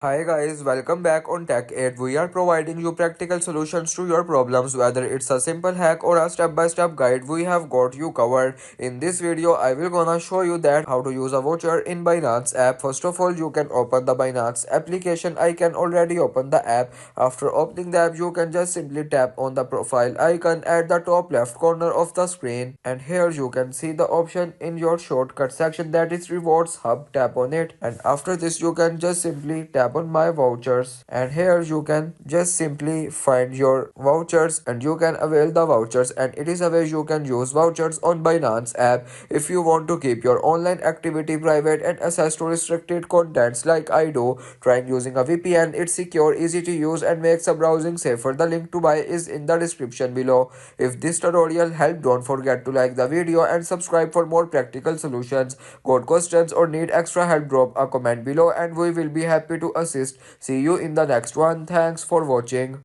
Hi guys, welcome back on Tech 8. We are providing you practical solutions to your problems, whether it's a simple hack or a step-by-step guide. We have got you covered. In this video, I will gonna show you that how to use a voucher in Binance app. First of all, you can open the Binance application. I can already open the app. After opening the app, you can just simply tap on the profile icon at the top left corner of the screen, and here you can see the option in your shortcut section that is Rewards Hub. Tap on it, and after this you can just simply tap on my vouchers, and here you can just simply find your vouchers and you can avail the vouchers, and it is a way you can use vouchers on Binance app if you want to keep your online activity private and access to restricted contents like I do. Trying using a VPN, it's secure, easy to use and makes a browsing safer. The link to buy is in the description below. If this tutorial helped, don't forget to like the video and subscribe for more practical solutions. Got questions or need extra help, drop a comment below and we will be happy to assist. See you in the next one. Thanks for watching.